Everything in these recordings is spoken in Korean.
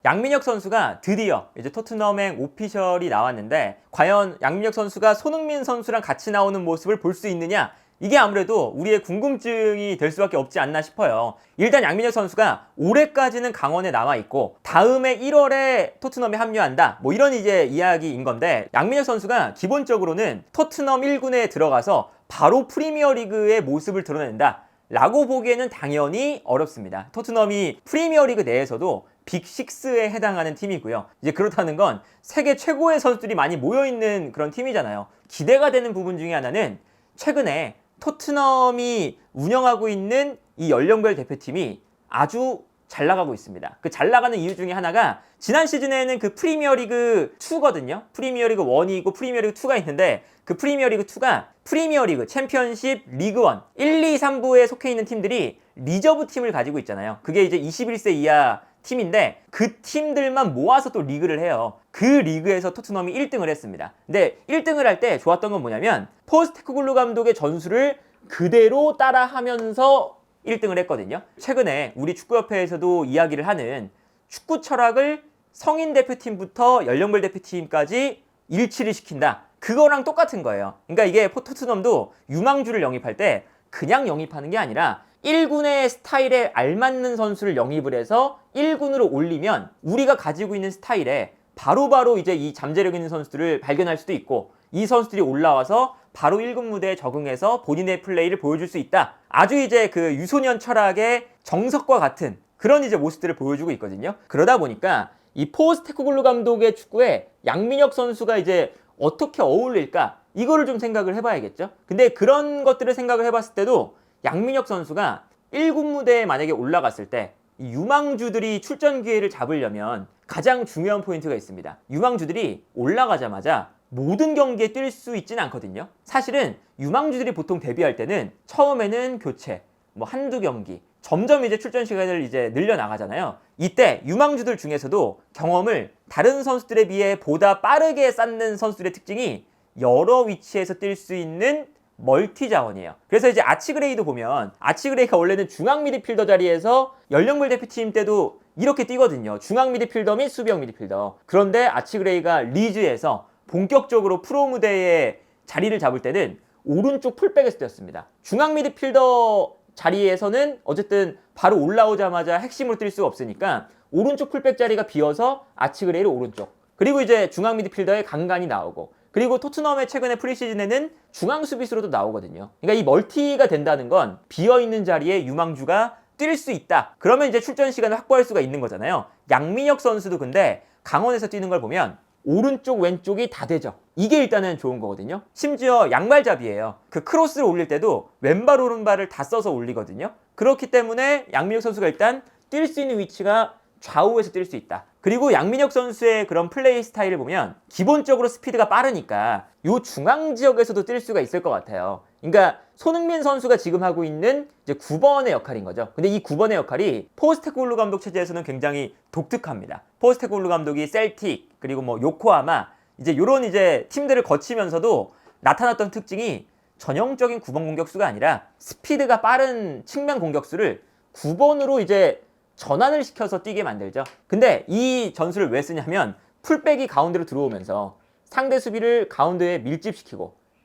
양민혁 선수가 드디어 이제 토트넘행 오피셜이 나왔는데 과연 양민혁 선수가 손흥민 선수랑 같이 나오는 모습을 볼 수 있느냐? 이게 아무래도 우리의 궁금증이 될 수밖에 없지 않나 싶어요. 일단 양민혁 선수가 올해까지는 강원에 남아 있고 다음에 1월에 토트넘에 합류한다. 뭐 이런 이제 이야기인 건데 양민혁 선수가 기본적으로는 토트넘 1군에 들어가서 바로 프리미어리그의 모습을 드러낸다 라고 보기에는 당연히 어렵습니다. 토트넘이 프리미어리그 내에서도 빅6에 해당하는 팀이고요. 이제 그렇다는 건 세계 최고의 선수들이 많이 모여있는 그런 팀이잖아요. 기대가 되는 부분 중에 하나는 최근에 토트넘이 운영하고 있는 이 연령별 대표팀이 아주 잘 나가고 있습니다. 그 잘 나가는 이유 중에 하나가 지난 시즌에는 그 프리미어리그 2거든요. 프리미어리그 1이 있고 프리미어리그 2가 있는데 그 프리미어리그 2가 프리미어리그, 챔피언십, 리그1, 1, 2, 3부에 속해 있는 팀들이 리저브 팀을 가지고 있잖아요. 그게 이제 21세 이하 팀인데 그 팀들만 모아서 또 리그를 해요. 그 리그에서 토트넘이 1등을 했습니다. 근데 1등을 할 때 좋았던 건 뭐냐면 포스테코글루 감독의 전술을 그대로 따라하면서 1등을 했거든요. 최근에 우리 축구협회에서도 이야기를 하는 축구 철학을 성인 대표팀부터 연령별 대표팀까지 일치를 시킨다. 그거랑 똑같은 거예요. 그러니까 이게 토트넘도 유망주를 영입할 때 그냥 영입하는 게 아니라 1군의 스타일에 알맞는 선수를 영입을 해서 1군으로 올리면 우리가 가지고 있는 스타일에 바로바로 이제 이 잠재력 있는 선수들을 발견할 수도 있고 이 선수들이 올라와서 바로 1군 무대에 적응해서 본인의 플레이를 보여줄 수 있다. 아주 이제 그 유소년 철학의 정석과 같은 그런 이제 모습들을 보여주고 있거든요. 그러다 보니까 이 포스테코글루 감독의 축구에 양민혁 선수가 이제 어떻게 어울릴까? 이거를 좀 생각을 해봐야겠죠. 근데 그런 것들을 생각을 해봤을 때도 양민혁 선수가 1군 무대에 만약에 올라갔을 때 이 유망주들이 출전 기회를 잡으려면 가장 중요한 포인트가 있습니다. 유망주들이 올라가자마자 모든 경기에 뛸 수 있지는 않거든요. 사실은 유망주들이 보통 데뷔할 때는 처음에는 교체, 뭐 한두 경기, 점점 이제 출전 시간을 이제 늘려나가잖아요. 이때 유망주들 중에서도 경험을 다른 선수들에 비해 보다 빠르게 쌓는 선수들의 특징이 여러 위치에서 뛸 수 있는 멀티 자원이에요. 그래서 이제 아치그레이도 보면 아치그레이가 원래는 중앙 미드필더 자리에서 연령별 대표팀 때도 이렇게 뛰거든요. 중앙 미드필더 및 수비형 미드필더. 그런데 아치그레이가 리즈에서 본격적으로 프로 무대에 자리를 잡을 때는 오른쪽 풀백에서 뛰었습니다. 중앙 미드필더 자리에서는 어쨌든 바로 올라오자마자 핵심으로 뛸 수가 없으니까 오른쪽 풀백 자리가 비어서 아치그레이를 오른쪽. 그리고 이제 중앙 미드필더에 강간이 나오고 그리고 토트넘의 최근에 프리시즌에는 중앙 수비수로도 나오거든요. 그러니까 이 멀티가 된다는 건 비어있는 자리에 유망주가 뛸 수 있다. 그러면 이제 출전 시간을 확보할 수가 있는 거잖아요. 양민혁 선수도 근데 강원에서 뛰는 걸 보면 오른쪽 왼쪽이 다 되죠. 이게 일단은 좋은 거거든요. 심지어 양발잡이에요. 그 크로스를 올릴 때도 왼발 오른발을 다 써서 올리거든요. 그렇기 때문에 양민혁 선수가 일단 뛸 수 있는 위치가 좌우에서 뛸 수 있다. 그리고 양민혁 선수의 그런 플레이 스타일을 보면 기본적으로 스피드가 빠르니까 요 중앙 지역에서도 뛸 수가 있을 것 같아요. 그러니까 손흥민 선수가 지금 하고 있는 이제 9번의 역할인 거죠. 근데 이 9번의 역할이 포스테코글루 감독 체제에서는 굉장히 독특합니다. 포스테코글루 감독이 셀틱 그리고 뭐 요코하마 이제 요런 이제 팀들을 거치면서도 나타났던 특징이 전형적인 9번 공격수가 아니라 스피드가 빠른 측면 공격수를 9번으로 이제 전환을 시켜서 뛰게 만들죠. 근데 이 전술을 왜 쓰냐면 풀백이 가운데로 들어오면서 상대 수비를 가운데에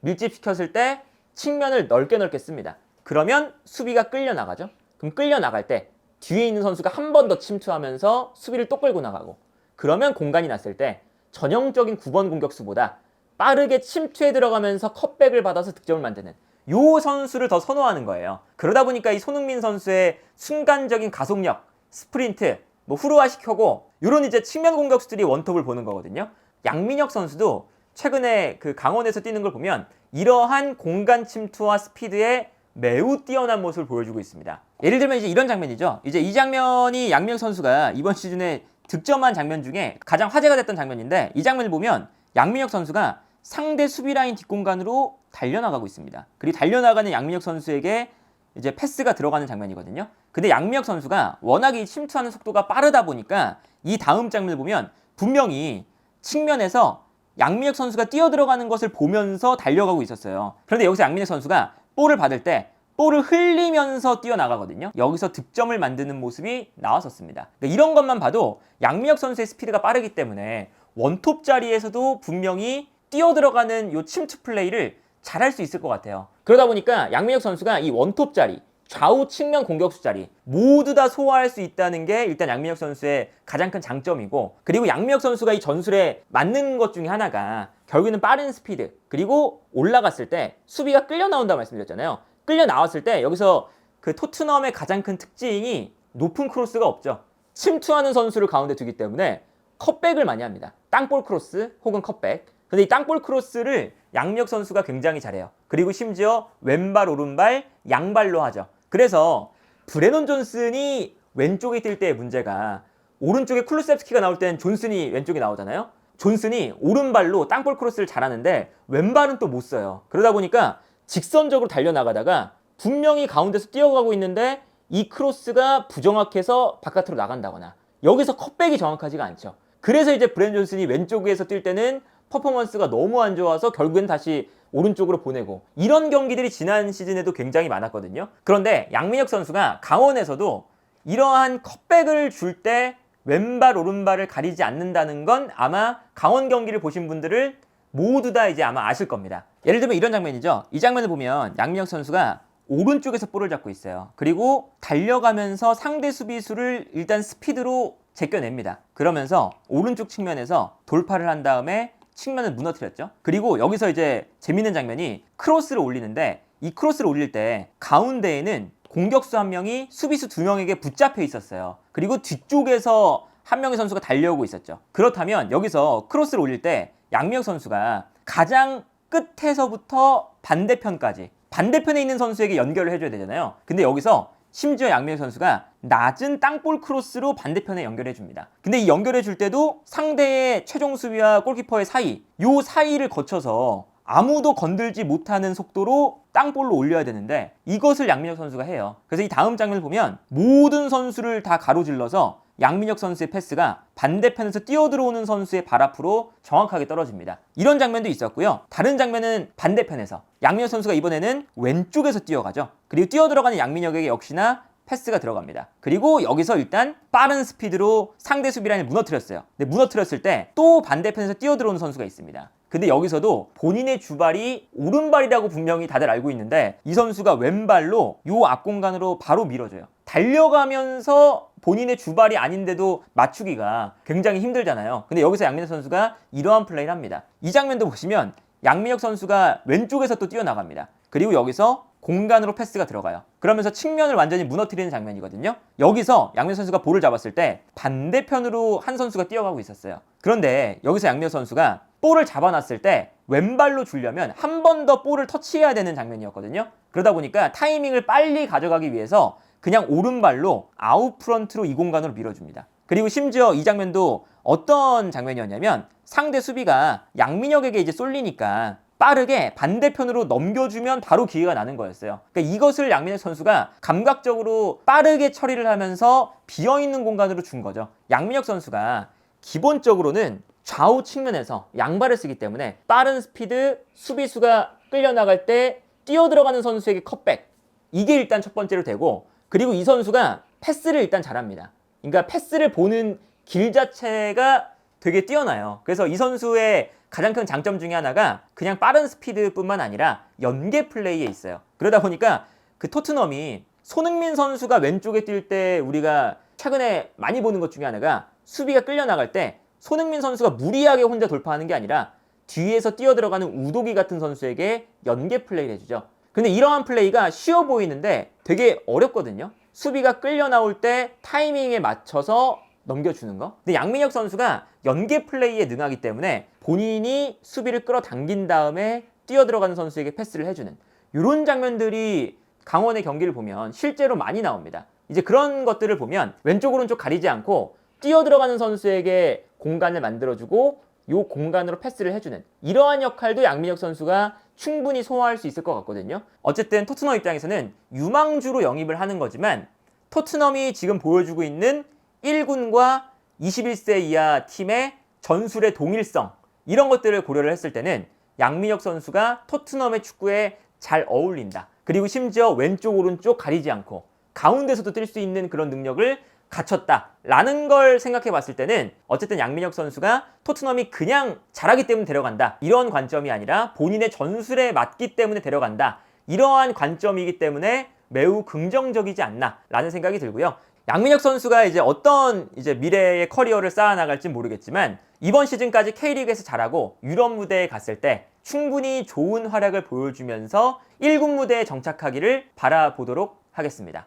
밀집시켰을 때 측면을 넓게 씁니다. 그러면 수비가 끌려나가죠. 그럼 끌려나갈 때 뒤에 있는 선수가 한 번 더 침투하면서 수비를 또 끌고 나가고 그러면 공간이 났을 때 전형적인 9번 공격수보다 빠르게 침투해 들어가면서 컷백을 받아서 득점을 만드는 요 선수를 더 선호하는 거예요. 그러다 보니까 이 손흥민 선수의 순간적인 가속력 스프린트, 뭐 후루화시켜고 이런 이제 측면 공격수들이 원톱을 보는 거거든요. 양민혁 선수도 최근에 그 강원에서 뛰는 걸 보면 이러한 공간 침투와 스피드에 매우 뛰어난 모습을 보여주고 있습니다. 예를 들면 이제 이런 장면이죠. 이제 이 장면이 양민혁 선수가 이번 시즌에 득점한 장면 중에 가장 화제가 됐던 장면인데 이 장면을 보면 양민혁 선수가 상대 수비 라인 뒷공간으로 달려나가고 있습니다. 그리고 달려나가는 양민혁 선수에게 이제 패스가 들어가는 장면이거든요. 근데 양민혁 선수가 워낙에 이 침투하는 속도가 빠르다 보니까 이 다음 장면을 보면 분명히 측면에서 양민혁 선수가 뛰어들어가는 것을 보면서 달려가고 있었어요. 그런데 여기서 양민혁 선수가 볼을 받을 때 볼을 흘리면서 뛰어나가거든요. 여기서 득점을 만드는 모습이 나왔었습니다. 그러니까 이런 것만 봐도 양민혁 선수의 스피드가 빠르기 때문에 원톱 자리에서도 분명히 뛰어들어가는 요 침투 플레이를 잘할 수 있을 것 같아요. 그러다 보니까 양민혁 선수가 이 원톱 자리, 좌우 측면 공격수 자리 모두 다 소화할 수 있다는 게 일단 양민혁 선수의 가장 큰 장점이고, 그리고 양민혁 선수가 이 전술에 맞는 것 중에 하나가 결국에는 빠른 스피드, 그리고 올라갔을 때 수비가 끌려 나온다고 말씀드렸잖아요. 끌려 나왔을 때 여기서 그 토트넘의 가장 큰 특징이 높은 크로스가 없죠. 침투하는 선수를 가운데 두기 때문에 컷백을 많이 합니다. 땅볼 크로스 혹은 컷백. 근데 이 땅볼 크로스를 양민혁 선수가 굉장히 잘해요. 그리고 심지어 왼발 오른발 양발로 하죠. 그래서 브레넌 존슨이 왼쪽에 뛸 때의 문제가, 오른쪽에 쿨루셉스키가 나올 때는 존슨이 왼쪽에 나오잖아요. 존슨이 오른발로 땅볼 크로스를 잘하는데 왼발은 또 못 써요. 그러다 보니까 직선적으로 달려나가다가 분명히 가운데서 뛰어가고 있는데 이 크로스가 부정확해서 바깥으로 나간다거나, 여기서 컷백이 정확하지가 않죠. 그래서 이제 브레넌 존슨이 왼쪽에서 뛸 때는 퍼포먼스가 너무 안 좋아서 결국엔 다시 오른쪽으로 보내고, 이런 경기들이 지난 시즌에도 굉장히 많았거든요. 그런데 양민혁 선수가 강원에서도 이러한 컷백을 줄 때 왼발 오른발을 가리지 않는다는 건 아마 강원 경기를 보신 분들을 모두 다 이제 아마 아실 겁니다. 예를 들면 이런 장면이죠. 이 장면을 보면 양민혁 선수가 오른쪽에서 볼을 잡고 있어요. 그리고 달려가면서 상대 수비수를 일단 스피드로 제껴냅니다. 그러면서 오른쪽 측면에서 돌파를 한 다음에 측면을 무너뜨렸죠. 그리고 여기서 이제 재밌는 장면이 크로스를 올리는데, 이 크로스를 올릴 때 가운데에는 공격수 한 명이 수비수 두 명에게 붙잡혀 있었어요. 그리고 뒤쪽에서 한 명의 선수가 달려오고 있었죠. 그렇다면 여기서 크로스를 올릴 때 양민혁 선수가 가장 끝에서부터 반대편까지, 반대편에 있는 선수에게 연결을 해줘야 되잖아요. 근데 여기서 심지어 양민혁 선수가 낮은 땅볼 크로스로 반대편에 연결해줍니다. 근데 이 연결해줄 때도 상대의 최종 수비와 골키퍼의 사이, 요 사이를 거쳐서 아무도 건들지 못하는 속도로 땅볼로 올려야 되는데 이것을 양민혁 선수가 해요. 그래서 이 다음 장면을 보면 모든 선수를 다 가로질러서 양민혁 선수의 패스가 반대편에서 뛰어들어오는 선수의 발 앞으로 정확하게 떨어집니다. 이런 장면도 있었고요. 다른 장면은 반대편에서 양민혁 선수가 이번에는 왼쪽에서 뛰어가죠. 그리고 뛰어들어가는 양민혁에게 역시나 패스가 들어갑니다. 그리고 여기서 일단 빠른 스피드로 상대 수비라인을 무너뜨렸어요. 근데 무너뜨렸을 때 또 반대편에서 뛰어들어오는 선수가 있습니다. 근데 여기서도 본인의 주발이 오른발이라고 분명히 다들 알고 있는데 이 선수가 왼발로 요 앞공간으로 바로 밀어줘요. 달려가면서 본인의 주발이 아닌데도 맞추기가 굉장히 힘들잖아요. 근데 여기서 양민혁 선수가 이러한 플레이를 합니다. 이 장면도 보시면 양민혁 선수가 왼쪽에서 또 뛰어나갑니다. 그리고 여기서 공간으로 패스가 들어가요. 그러면서 측면을 완전히 무너뜨리는 장면이거든요. 여기서 양민혁 선수가 볼을 잡았을 때 반대편으로 한 선수가 뛰어가고 있었어요. 그런데 여기서 양민혁 선수가 볼을 잡아놨을 때 왼발로 주려면 한 번 더 볼을 터치해야 되는 장면이었거든요. 그러다 보니까 타이밍을 빨리 가져가기 위해서 그냥 오른발로 아웃프런트로 이 공간으로 밀어줍니다. 그리고 심지어 이 장면도 어떤 장면이었냐면 상대 수비가 양민혁에게 이제 쏠리니까 빠르게 반대편으로 넘겨주면 바로 기회가 나는 거였어요. 그러니까 이것을 양민혁 선수가 감각적으로 빠르게 처리를 하면서 비어있는 공간으로 준 거죠. 양민혁 선수가 기본적으로는 좌우 측면에서 양발을 쓰기 때문에 빠른 스피드, 수비수가 끌려나갈 때 뛰어들어가는 선수에게 컷백, 이게 일단 첫 번째로 되고, 그리고 이 선수가 패스를 일단 잘합니다. 그러니까 패스를 보는 길 자체가 되게 뛰어나요. 그래서 이 선수의 가장 큰 장점 중에 하나가 그냥 빠른 스피드뿐만 아니라 연계 플레이에 있어요. 그러다 보니까 그 토트넘이 손흥민 선수가 왼쪽에 뛸 때 우리가 최근에 많이 보는 것 중에 하나가 수비가 끌려나갈 때 손흥민 선수가 무리하게 혼자 돌파하는 게 아니라 뒤에서 뛰어들어가는 우도기 같은 선수에게 연계 플레이를 해주죠. 근데 이러한 플레이가 쉬워 보이는데 되게 어렵거든요. 수비가 끌려 나올 때 타이밍에 맞춰서 넘겨주는 거. 근데 양민혁 선수가 연계 플레이에 능하기 때문에 본인이 수비를 끌어당긴 다음에 뛰어들어가는 선수에게 패스를 해주는 이런 장면들이 강원의 경기를 보면 실제로 많이 나옵니다. 이제 그런 것들을 보면 왼쪽 오른쪽 가리지 않고 뛰어들어가는 선수에게 공간을 만들어주고 이 공간으로 패스를 해주는 이러한 역할도 양민혁 선수가 충분히 소화할 수 있을 것 같거든요. 어쨌든 토트넘 입장에서는 유망주로 영입을 하는 거지만 토트넘이 지금 보여주고 있는 1군과 21세 이하 팀의 전술의 동일성, 이런 것들을 고려를 했을 때는 양민혁 선수가 토트넘의 축구에 잘 어울린다, 그리고 심지어 왼쪽 오른쪽 가리지 않고 가운데서도 뛸 수 있는 그런 능력을 갖췄다라는 걸 생각해 봤을 때는 어쨌든 양민혁 선수가 토트넘이 그냥 잘하기 때문에 데려간다 이런 관점이 아니라 본인의 전술에 맞기 때문에 데려간다 이러한 관점이기 때문에 매우 긍정적이지 않나라는 생각이 들고요. 양민혁 선수가 이제 어떤 미래의 커리어를 쌓아나갈지 모르겠지만 이번 시즌까지 K리그에서 잘하고 유럽 무대에 갔을 때 충분히 좋은 활약을 보여주면서 1군 무대에 정착하기를 바라보도록 하겠습니다.